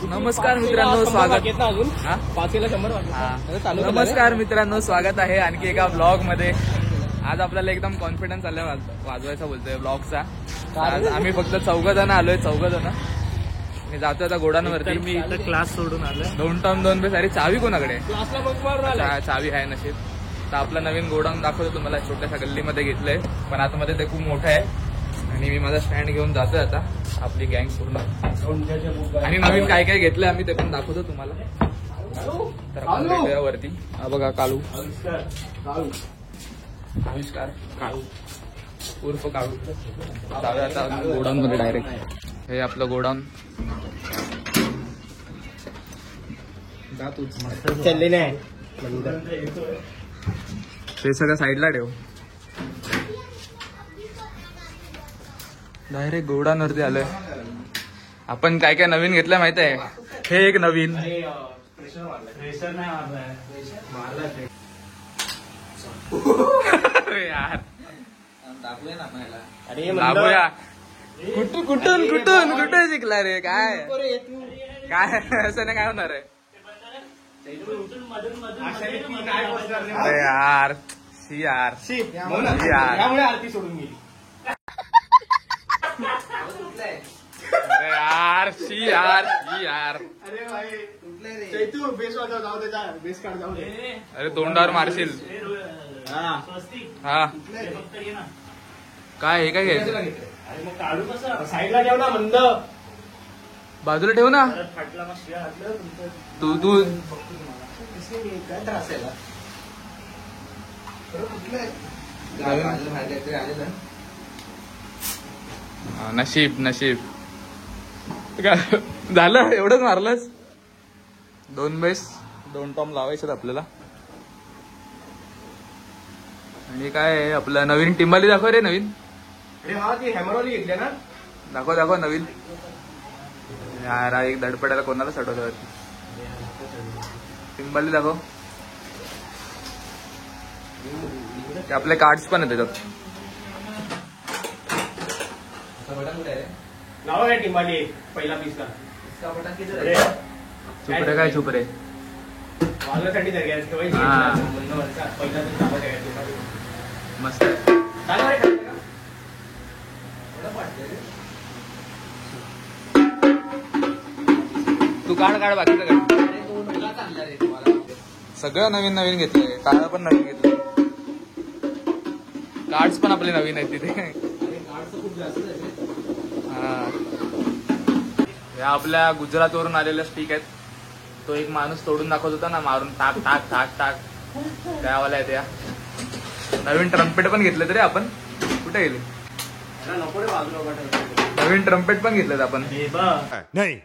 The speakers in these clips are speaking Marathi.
नमस्कार मित्रांनो, स्वागत ना अजून 5:00 नमस्कार मित्रांनो, स्वागत आहे आणखी एका ब्लॉग मध्ये. आज आपल्याला एकदम कॉन्फिडन्स आलाय वाजवायचा बोलतोय ब्लॉगचा. आज आम्ही फक्त 4 जण आलोय. 4 जण मी जातोय आता गोडांवरती. मी इथं क्लास सोडून आलोय. 2 टर्म 2 पे सारी चावी कोणाकडे? क्लासला चावी आहे नशीब. तर आपलं नवीन गोडाऊन दाखवतो तुम्हाला. छोट्याशा गल्लीमध्ये घेतलंय, पण आतमध्ये ते खूप मोठं आहे. आणि मी माझा स्टँड घेऊन जातोय आता. आपली गँग पूर्ण आणि नवीन काय काय घेतलंय आम्ही ते पण दाखवतो तुम्हाला. तर आपण भेटूया वरती. हा बघा काळू, आविष्कार काळू उर्फ काळू. जाऊया आता गोडाऊन मध्ये डायरेक्ट. हे आपलं गोडाऊन. चालले नाही ते सगळं साईडला ठेव. डायरेक्ट गोडाऊनवरती आलोय आपण. काय काय नवीन घेतलंय माहित आहे? हे एक नवीन यार दाबूया. कुठून कुठून कुठून कुठे शिकला रे? काय काय असं नाही काय होणार आहे? अरे यार शी यार त्यामुळे आरती सोडून गेली. अरे यार शी यार शी यार. अरे भाई चैतू बेस वाजव, जाऊ दे, बेस काढ, जाऊ दे. अरे तोंडावर मारशील. हा काय हे काय घ्यायचं? अरे मग काढू कसं? साईडला ठेव ना, मंद बाजूला ठेव ना. फाटला मग शिळा घातलं तू तू काय त्रास आहे? नशीब नशीब झालं एवढंच मारलंच. 2 बेस 2 टॉम लावायचे आपल्याला. आणि काय आपलं नवीन टिंबाली दाखव रे. नवीन अरे हा, ती हॅमरवाली घेतली ना. दाखव दाखव नवीन. यार एक धडपडायला कोणाला सटवत. टिंबाली दाखव. आपले कार्ड्स पण आहेत त्याच्यात. लावा काय टिंबाली पहिला पीस का? चुपरे काय चुपरे वाजण्यासाठी मस्त. तू काढ काढ बाकीचं काढ. सगळं नवीन नवीन घेतलंय. काळं पण नवीन घेतलंय. कार्ड्स पण आपले नवीन आहेत तिथे. हा आपल्या गुजरातवरून आलेल्या स्टिक आहेत. तो एक माणूस तोडून दाखवत होता ना, मारून टाक टाक टाक टाक. त्यावाला आहे त्या. नवीन ट्रम्पेट पण घेतले तरी आपण. कुठे गेले? नवीन ट्रम्पेट पण घेतलेत आपण. नाही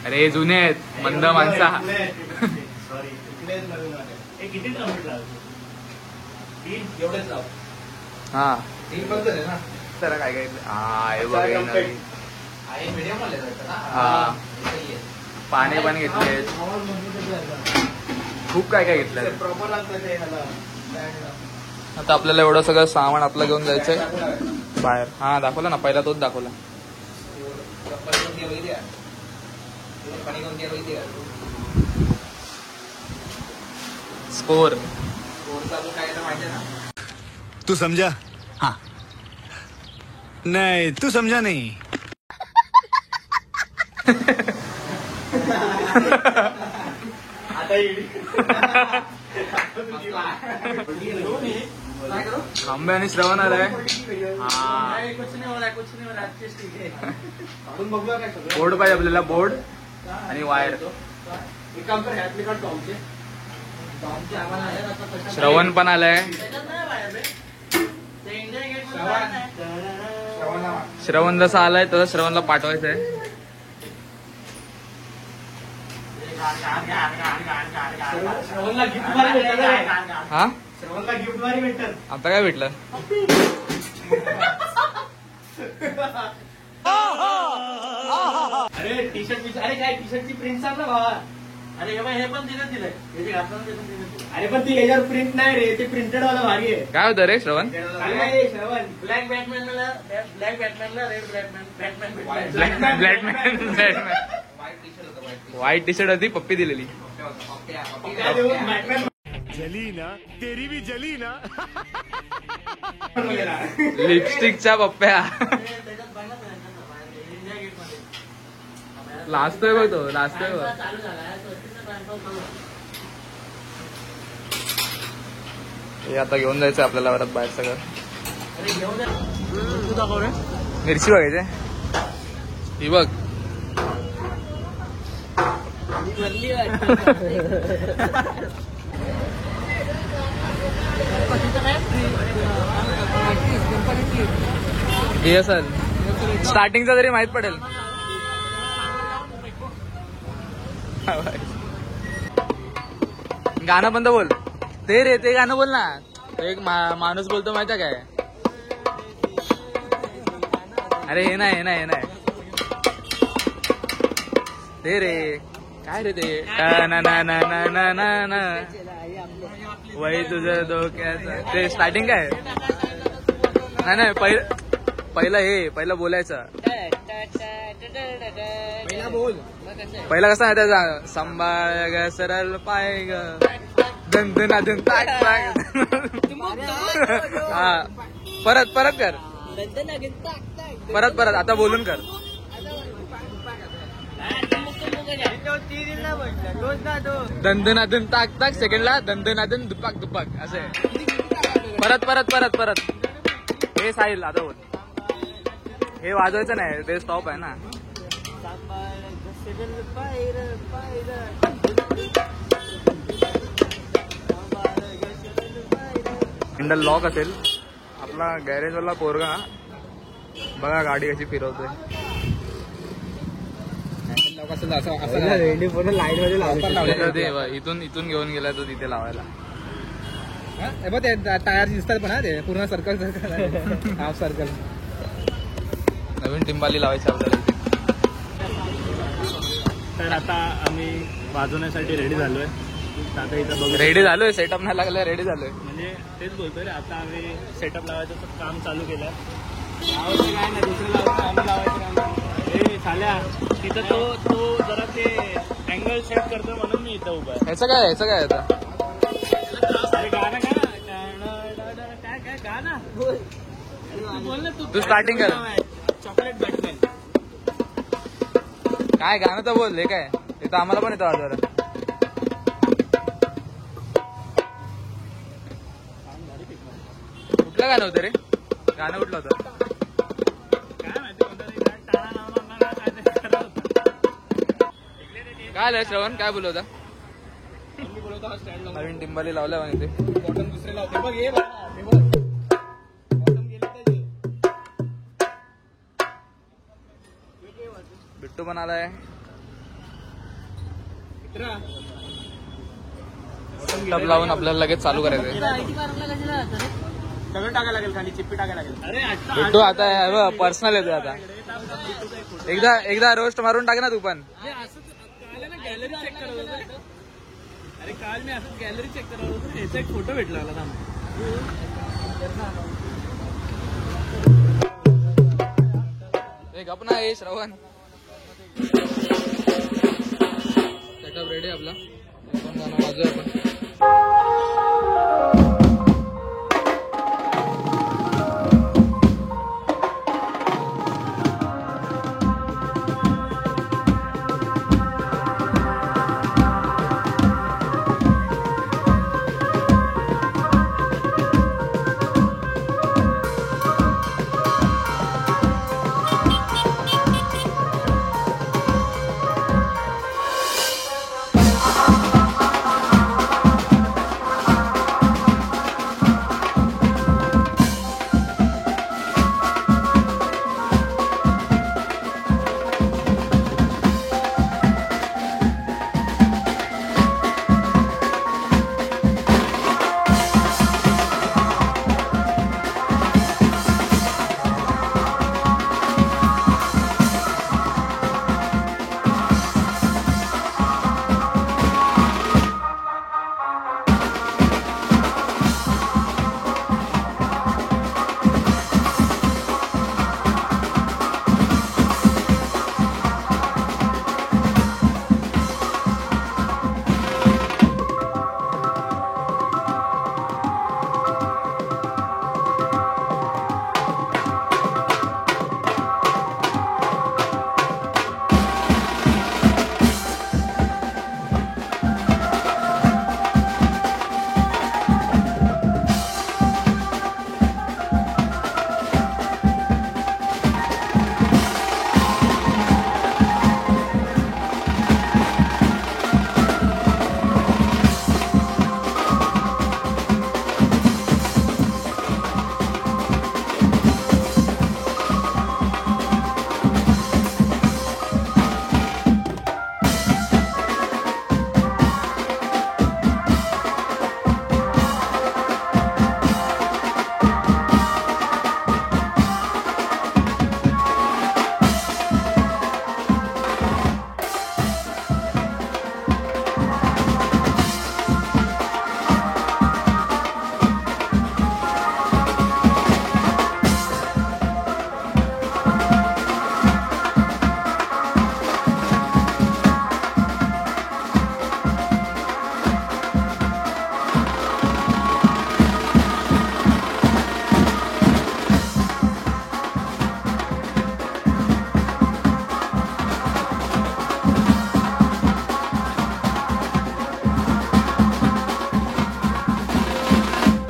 अरे जुने आहेत मंद माणसा. हा तर काय काय. हा पाणी पण घेतले. खूप काय काय घेतलंय. आता आपल्याला एवढं सगळं सामान आपलं घेऊन जायचंय बाहेर. हा दाखवला ना पहिला, तोच दाखवला. स्कोर तू समझा? हाँ नहीं तू समझा नहीं. खांबे आणि श्रवण आलाय. बोर्ड पाहिजे आपल्याला. बोर्ड आणि वायर. श्रवण पण आलाय. श्रवण जसा आलाय तसं श्रवणला पाठवायचं आहे. हा आता काय भेटलं? अरे टी शर्ट. अरे काय टी शर्टची प्रिंट सांग ना भावा. अरे पण ती याच्यावर प्रिंट नाही रे, ते प्रिंटेड वाला भारी आहे. काय होतं रे श्रवण? श्रवण ब्लॅक बॅटमॅनला red batman white T shirt होती, पप्पी दिलेली. जली ना तेरी भी जली ना. लिपस्टिकच्या पप्प्या. लाजतोय बघ तो, लाजतोय बघ. हे आता घेऊन जायचं आपल्याला परत बाहेर सगळं. मिरची बघायची ही बघ. हे असेल स्टार्टिंगचा तरी माहित पडेल. गाणं बंद बोल. ते रे ते गाणं बोल ना. एक माणूस बोलतो माहिती काय? अरे हे नाही, हे नाही, हे नाही. ते रे काय रे ते? ना ना ना ना ना ना ना वही तुझं डोक्याचं. ते स्टार्टिंग काय? नाही नाही, पहिलं बोलायचं. पहिला कसा आहे त्याचा? सांभाळ ग सरळ पाय ग दंदना दन ताक ताक. हा परत कर. परत आता बोलून कर. दंदनादन ताक ताक. सेकंडला दंदनादन दुपाक दुपाक असं आहे. परत हे साहिल आता बोल. हे वाजवायचं नाही, ते स्टॉप आहे ना. हँडल लॉक असेल. आपला गॅरेज वाला पोरगा बघा गाडी कशी फिरवतोय. इथून घेऊन गेला तो तिथे लावायला. टायर दिसतात पण ते पूर्ण सर्कल हाफ सर्कल. नवीन टिंबाली लावायची आपल्याला. तर आता आम्ही वाजवण्यासाठी रेडी झालोय. आता इथं बघू. रेडी झालोय, सेटअप नाही लागलाय, रेडी झालोय. म्हणजे तेच बोलतोय रे. आता आम्ही सेटअप लावायचं काम चालू केलं. लावायचं काय नाही, दुसरं लावायचं, आम्ही लावायचं काम. हे झाल्या तिथं तो जरा ते अँगल सेट करतो म्हणून मी इथं उभा आहे. ह्याचं काय आता? अरे गाणं काय गाणं बोल ना तू स्टार्टिंग कर. Chocolate Batman. काय गाणं तर बोल. हे काय इथं आम्हाला पण येतं वाजवायला. कुठलं गाणं होतं रे? गाणं कुठलं होतं? काय माहिती काय आलं श्रवण? काय बोलत होता? नवीन टिंबाली लावल्या म्हणे ते. बॉटम दुसरे लावते बघ. हे बघ बॉटम गेले त्याचे. बिट्टू पण आलाय. टप लावून आपल्याला लगेच चालू करायचंय. सगळं टाकायला लागेल खाली, चिप्पी टाकायला लागेल. अरे बिट्टू आता पर्सनल येतोय आता. एकदा रोस्ट मारून टाक ना तू पण. गॅलरी चेक करत होतो. अरे काल मी असंच गॅलरी चेक करत होतो. याचा एक फोटो भेटला मला. गप ना हे श्रवण. सेटअप रेडी आपला. आपण गाणं वाजूया आपण.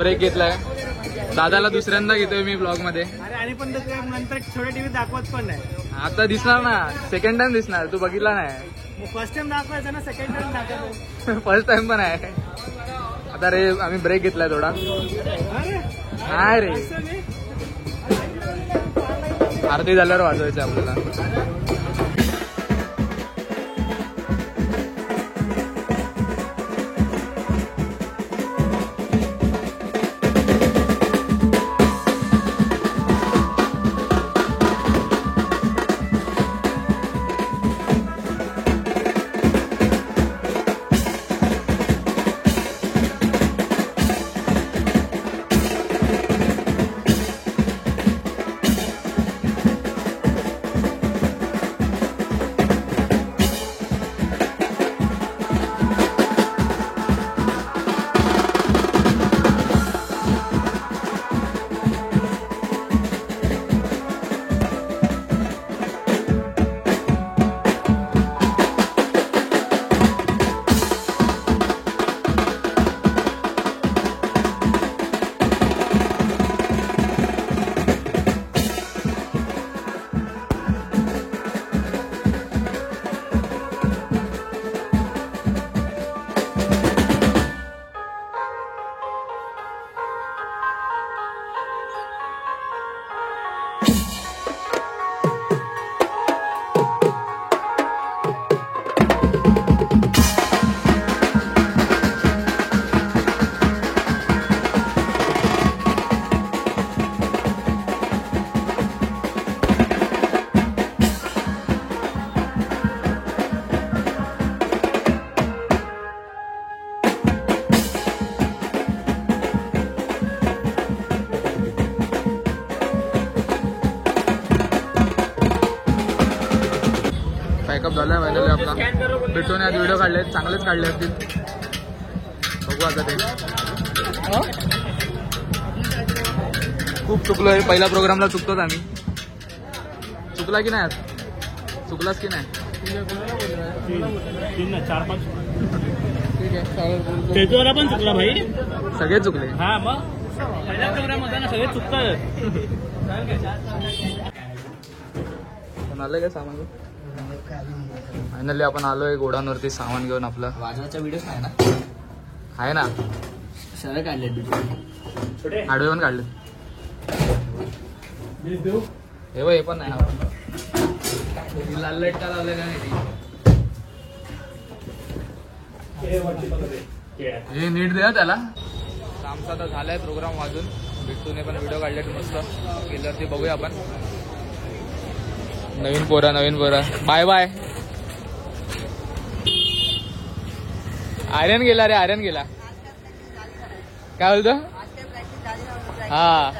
ब्रेक घेतलाय. दादाला दुसऱ्यांदा घेतोय मी ब्लॉग मध्ये. अरे आणि पण नंतर छोट्या टीव्ही दाखवत पण नाही. आता दिसणार ना, सेकंड टाइम दिसणार. तू बघितला नाही. फर्स्ट टाइम दाखवायचं ना, सेकंड टाइम दाखवायचं. फर्स्ट टाइम पण आहे. आता रे आम्ही ब्रेक घेतलाय थोडा. नाही रे, आरती झाल्यावर वाजवायचं आपल्याला. पॅकअप झालाय फायनली आपला. बिट्टूने आज व्हिडिओ काढले, चांगलेच काढले असतील. बघू आता ते. खूप चुकलोय. पहिल्या प्रोग्रामला चुकतोच आम्ही. चुकला की नाही आज? चुकलास की नाही? 4-5 ठीक आहे. तेजोरा पण चुकला भाई. सगळे चुकले. हा मग पहिल्या प्रोग्राम होता ना, सगळे चुकतात. आलं काय सामान? फायनली आपण आलोय गोडांवरती सामान घेऊन. आपलं वाजवायचा व्हिडिओ आहे ना? आहे ना, सगळे काढले. आडवे पण काढले. हे बघ, हे पण नाही. लाल लाईट का लावलंय का नाही? हे नीट दे त्याला. आमचा आता झालाय प्रोग्राम वाजून. बिट्टूने पण व्हिडिओ काढले मस्त. गेल्यावरती बघूया आपण. नवीन पोरा. Bye bye. आर्यन गेला रे, आर्यन गेला. काय बोलतो? हा,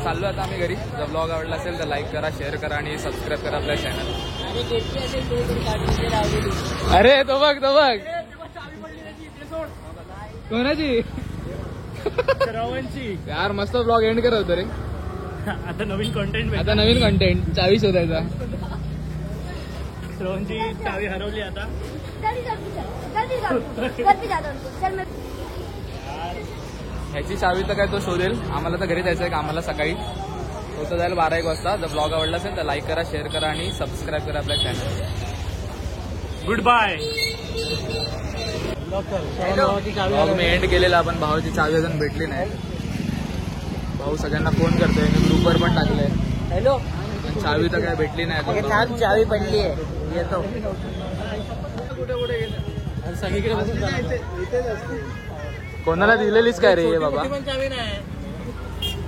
चाललो आता आम्ही घरी. जर ब्लॉग आवडला असेल तर लाईक करा, शेअर करा आणि सबस्क्राईब करा आपल्या चॅनल. अरे तो बघ. कोणाची? श्रवणची. यार मस्त ब्लॉग एंड करत होतो रे. आता नवीन कंटेंट. आता नवीन कंटेंट. चावी शोधायचा. श्रवणची चावी हरवली आता. ह्याची चावी तर काय तो शोधेल. आम्हाला तर घरी जायचं आहे आम्हाला सकाळी. तो तर जाईल 12-1 वाजता. जर ब्लॉग आवडला असेल तर लाईक करा, शेअर करा आणि सबस्क्राईब करा आपल्या चॅनल. Good bye. ब्लॉग मी एंड केलेला, पण भावाची चावी अजून भेटली नाही. भाऊ सगळ्यांना फोन करतोय. मी ग्रुपवर पण टाकलंय. हॅलो. पण चावी तर काय भेटली नाही. चावी पडली आहे. येतो. कोणाला दिलेलीच काय रे हे बाबा? चावी नाही.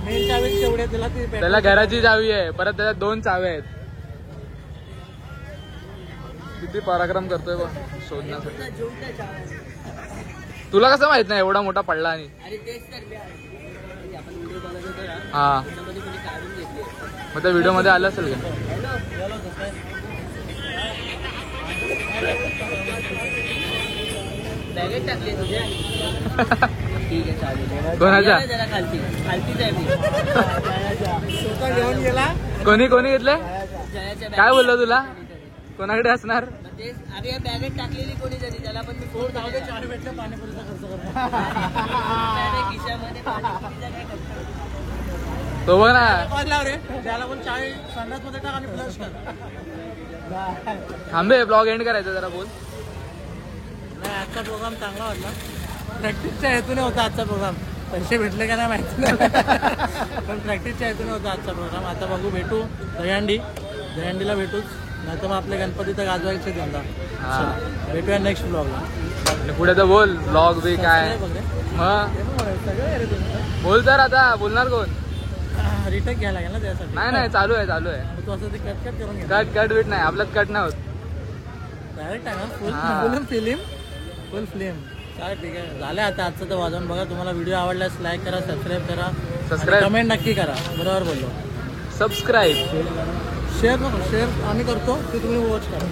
मेन चावी तेवढ्या त्याला घराची चावी आहे, परत त्याच्या 2 चाव्या आहेत. किती पराक्रम करतोय बा शोधण्यासाठी. तुला कसं माहित नाही एवढा मोठा पडला? आणि हा, मग त्या व्हिडिओ मध्ये आलं असेल का? ठीक आहे, चालेल. कोणाच्या? खालतीच आहे मी. घेऊन गेला. कोणी घेतलंय? काय बोललो तुला? कोणाकडे असणार? तेच अरे या बॅगेत टाकलेली कोणीतरी त्याला पण मी फोन जाऊ दे, 4 भेटलं पाणीपुरीचा खर्च करतो. खिशामध्ये पाणीपुरीचा काय खर्च. तो बघ ना कॉल लाव रे, त्याला पण 40 50 मध्ये टाक आणि प्लस कर. थांबे ब्लॉग एंड करायचा जरा बोल. नाही, आजचा प्रोग्राम चांगला वाटला. प्रॅक्टिसच्या हेतूने होता आजचा प्रोग्राम. पैसे भेटले का नाही माहिती नाही, पण प्रॅक्टिसच्या हेतूने होता आजचा प्रोग्राम. आता बघू, भेटू दहीहंडीला भेटूच, नाही तर मग आपले गणपती तर गाजवायचे धंदा. हा. भेटूया नेक्स्ट ब्लॉगला. आणि पुढे तर बोल ब्लॉग बी काय मग बोल तर आता बोलणार कोण. रिटेक घ्यायला लागेल ना त्यासाठी. नाही चालू आहे तू असं ते कट कट करून घे. कट बीट नाही आपल्यात कट नाही होत. डायरेक्ट आहे ना, फुल हा. फुल फिल्म. काय ठीक आहे, झालं आता आजचं तर वाजवून बघा. तुम्हाला व्हिडिओ आवडल्यास लाईक करा, सबस्क्राईब करा, कमेंट नक्की करा. बरोबर बोललो. सबस्क्राईब शेअर आम्ही करतो, ते तुम्ही वॉच करा.